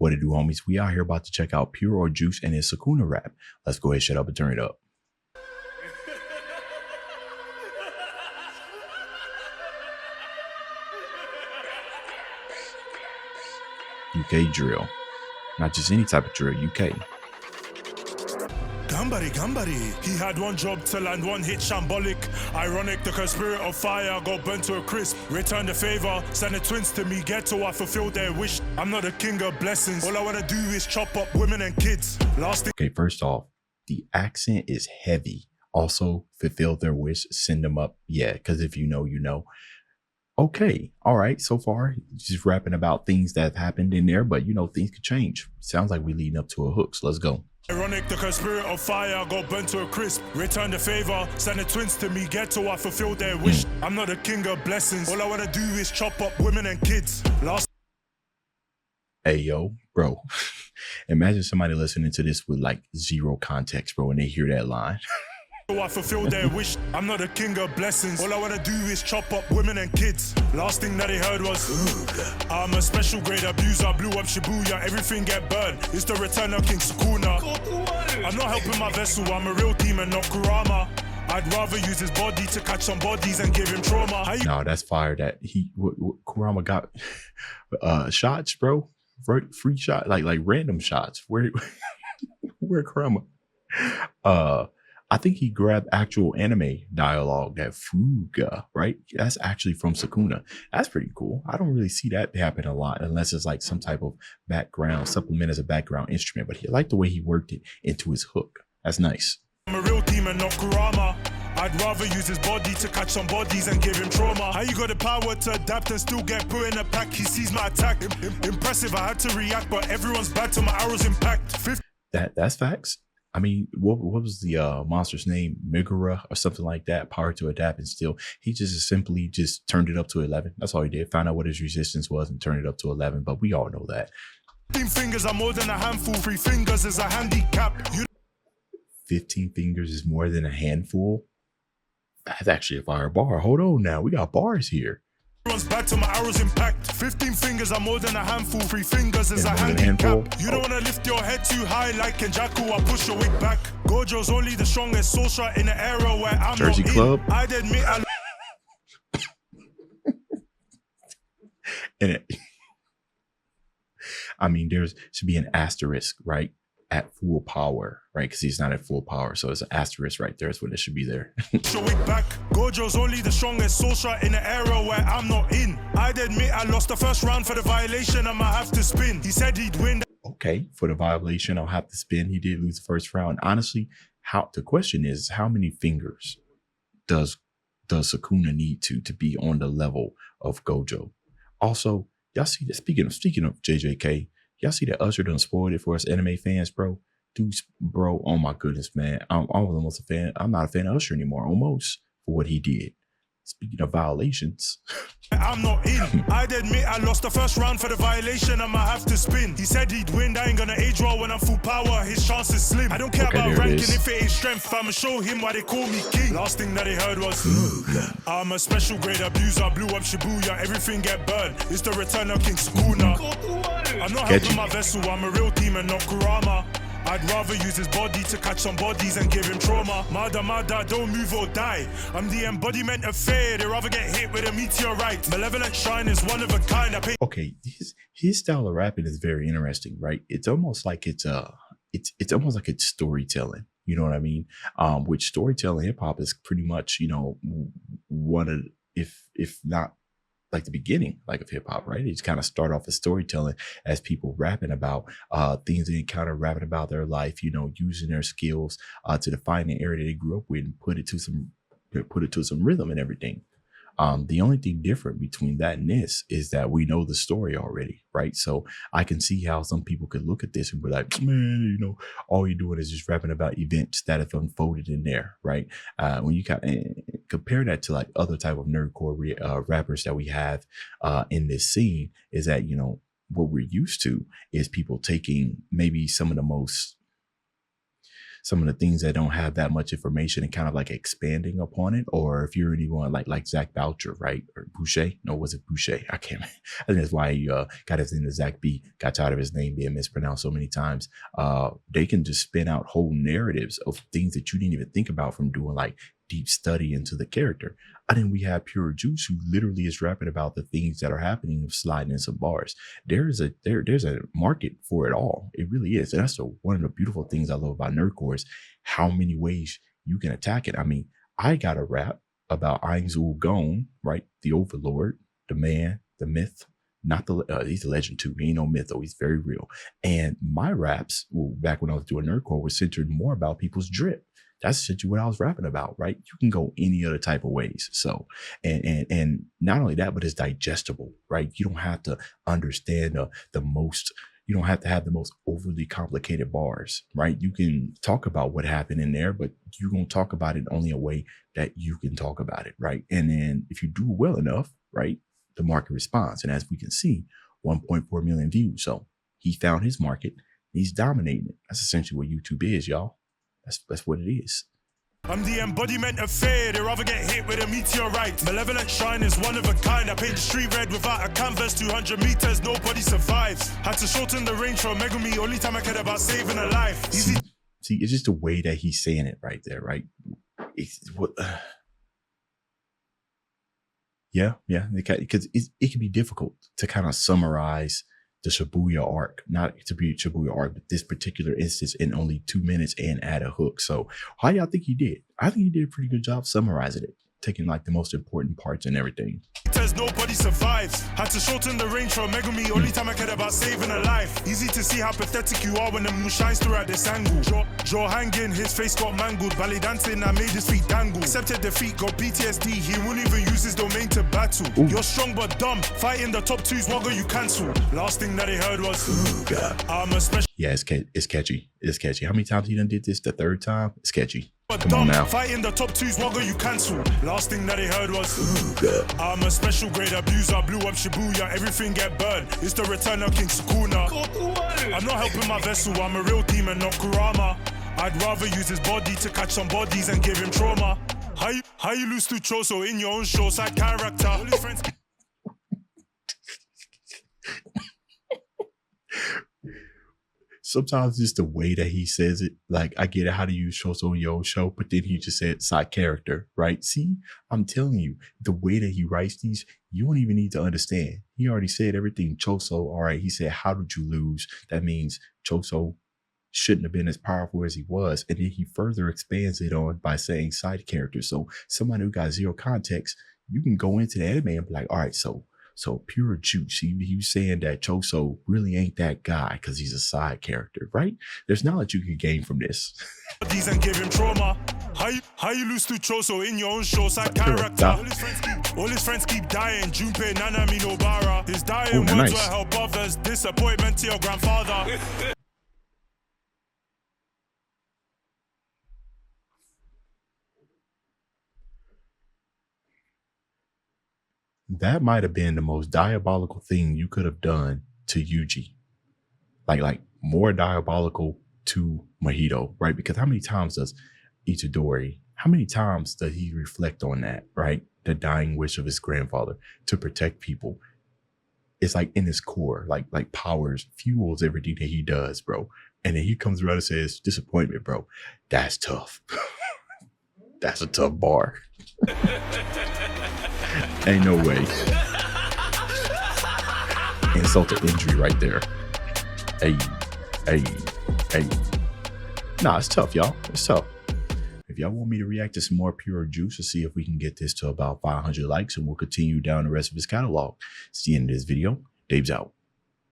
What it do, homies? We out here about to check out Pure or Juice and his Sukuna rap. Let's go ahead, shut up, and turn it up. UK drill. Not just any type of drill, UK. Gambari, he had one job to land one hit shambolic. Ironic, the spirit of fire got burnt to a crisp. Return the favor, send the twins to me, get to I fulfill their wish. I'm not a king of blessings, all I wanna do is chop up women and kids. Okay, first off, the accent is heavy. Also, fulfill their wish, send them up. Yeah, because if you know, you know. Okay, all right, so far, just rapping about things that have happened in there, but you know, things could change. Sounds like we leading up to a hook, so let's go. Ironic, the spirit of fire got burnt to a crisp. Return the favor, send the twins to me, get to I fulfill their wish. I'm not a king of blessings, all I wanna do is chop up women and kids. Hey, yo, bro, imagine somebody listening to this with like zero context, bro, and they hear that line. I fulfill their wish. I'm not a king of blessings. All I wanna do is chop up women and kids. Last thing that they heard was I'm a special grade abuser. Blew up Shibuya, everything get burned. It's the return of King Sukuna. I'm not helping my vessel, I'm a real demon, not Kurama. I'd rather use his body to catch some bodies and give him trauma. No, that's fire that Kurama got shots, bro. Free shot, like random shots. Where Kurama? I think he grabbed actual anime dialogue, that fuga, right? That's actually from Sukuna. That's pretty cool. I don't really see that happen a lot unless it's like some type of background supplement as a background instrument. But I like the way he worked it into his hook. That's nice. I'm a real demon, not Kurama. I'd rather use his body to catch some bodies and give him trauma. How you got the power to adapt and still get put in a pack? He sees my attack. Impressive, I had to react, but everyone's bad till my arrows impact. That's facts. I mean, what was the monster's name? Megara or something like that. Power to adapt and still. He just simply just turned it up to 11. That's all he did. Found out what his resistance was and turned it up to 11. But we all know that. 15 fingers are more than a handful. 3 fingers is a handicap. 15 fingers is more than a handful? That's actually a fire bar. Hold on now. We got bars here. Everyone's bad till my arrows impact. 15 fingers are more than a handful. 3 fingers is a handicap. You don't want to lift your head too high like Kenjaku. I'll push your wig back. Gojo's only the strongest soul shot in the era where I'm Jersey not Club. I'd admit I mean, should be an asterisk, right? At full power, right? Because he's not at full power, so it's an asterisk right there. Is what it should be there. back. Gojo's only the strongest soul shot in the era where I'm not in. I'd admit I lost the first round for the violation. I might have to spin. He said he'd win. Okay, for the violation, I'll have to spin. He did lose the first round. Honestly, the question is, how many fingers does Sukuna need to be on the level of Gojo? Also, y'all see that? Speaking of JJK. Y'all see that Usher done spoiled it for us anime fans, bro? Dudes, bro, oh my goodness, man. I'm almost a fan. I'm not a fan of Usher anymore, almost, for what he did. Speaking of violations. I'm not in. I'd admit I lost the first round for the violation. I might have to spin. He said he'd win. I ain't gonna age well when I'm full power. His chance is slim. I don't care about ranking if it is strength. I'ma show him why they call me king. Last thing that they heard was I'm a special grade abuser. Blew up Shibuya. Everything get burned. It's the return of King Sukuna. I'm not helping my vessel. I'm a real demon, not Kurama. I'd rather use his body to catch some bodies and give him trauma. Mada, don't move or die. I'm the embodiment of fear. They'd rather get hit with a meteorite. Malevolent shine is one of a kind. Okay, his style of rapping is very interesting, right? It's almost like it's almost like it's storytelling. You know what I mean? Which storytelling hip hop is pretty much, you know, one of, if not like the beginning, like of hip hop, right? It's kind of start off as storytelling as people rapping about things they encounter, rapping about their life, you know, using their skills to define the area they grew up with and put it to some rhythm and everything. The only thing different between that and this is that we know the story already, right? So I can see how some people could look at this and be like, man, you know, all you're doing is just rapping about events that have unfolded in there, right? When you compare that to like other type of nerdcore rappers that we have in this scene, is that, you know, what we're used to is people taking maybe some of the most some of the things that don't have that much information and kind of like expanding upon it. Or if you're anyone like Zach Boucher, right? Or Boucher? No, was it Boucher? I can't. I think that's why he got his name to Zach B. Got tired of his name being mispronounced so many times. They can just spin out whole narratives of things that you didn't even think about from doing like deep study into the character. And then we have Pure Juice, who literally is rapping about the things that are happening of sliding in some bars. There's a market for it all. It really is. And that's one of the beautiful things I love about nerdcore is how many ways you can attack it. I mean, I got a rap about Ainzul Gone, right? The Overlord, the man, the myth. Not the he's a legend too. He ain't no myth though. He's very real. And my raps, well, back when I was doing nerdcore, was centered more about people's drip. That's essentially what I was rapping about, right? You can go any other type of ways. So, and not only that, but it's digestible, right? You don't have to understand the most. You don't have to have the most overly complicated bars, right? You can talk about what happened in there, but you're gonna talk about it only a way that you can talk about it, right? And then if you do well enough, right, the market responds. And as we can see, 1.4 million views. So he found his market. He's dominating it. That's essentially what YouTube is, y'all. That's what it is. I'm the embodiment of fear. They rather get hit with a meteorite. Malevolent shine is one of a kind. I paint the street red without a canvas. 200 meters, nobody survives. Had to shorten the range for Megumi. Only time I cared about saving a life. See, it's just the way that he's saying it right there, right? It's what. Yeah, because it can be difficult to kind of summarize the Shibuya arc, not to be Shibuya arc, but this particular instance in only 2 minutes and add a hook. So how y'all think he did? I think he did a pretty good job summarizing it, taking like the most important parts and everything. Nobody survives. Had to shorten the range for Megumi. Only time I cared about saving a life. Easy to see how pathetic you are when the moon shines through at this angle. Jaw hanging, his face got mangled. Ballet dancing, I made his feet dangle. Accepted defeat, got PTSD. He won't even use his domain to battle. Ooh. You're strong but dumb. Fighting the top twos, what got you cancel? Last thing that he heard was, ooh, God. I'm a special. Yeah, it's catchy. It's catchy. How many times he done did this? The third time? It's catchy. Come on now. Fighting the top twos, what got you cancel? Last thing that he heard was, ooh, God. I'm a special grade abuser. Blew up Shibuya, everything get burned. It's the return of King Sukuna. I'm not helping my vessel, I'm a real demon, not Kurama. I'd rather use his body to catch some bodies and give him trauma. How you lose to Choso in your own show, side character. All his friends. Sometimes it's the way that he says it. Like, I get it, how to use Choso in your own show, but then he just said side character, right? See, I'm telling you, the way that he writes these, you don't even need to understand. He already said everything. Choso, all right, he said, how did you lose? That means Choso shouldn't have been as powerful as he was. And then he further expands it on by saying side character. So somebody who got zero context, you can go into the anime and be like, all right, so Pure Juice, he was saying that Choso really ain't that guy because he's a side character, right? There's knowledge you can gain from this. These and give him trauma. How you lose to Choso in your own show, side character. All his friends keep dying. Junpei, Nanami, Nobara. His dying words will help others. Disappointment to your grandfather. That might have been the most diabolical thing you could have done to Yuji. Like more diabolical to Mahito, right? Because how many times does Itadori, how many times does he reflect on that, right? The dying wish of his grandfather to protect people. It's like in his core, like powers, fuels everything that he does, bro. And then he comes around and says, disappointment, bro. That's tough. That's a tough bar. Ain't no way. Insult to injury right there. Hey. Nah, it's tough, y'all. It's tough. If y'all want me to react to some more Pure Juice to see if we can get this to about 500 likes, and we'll continue down the rest of his catalog. It's the end of this video. Dave's out.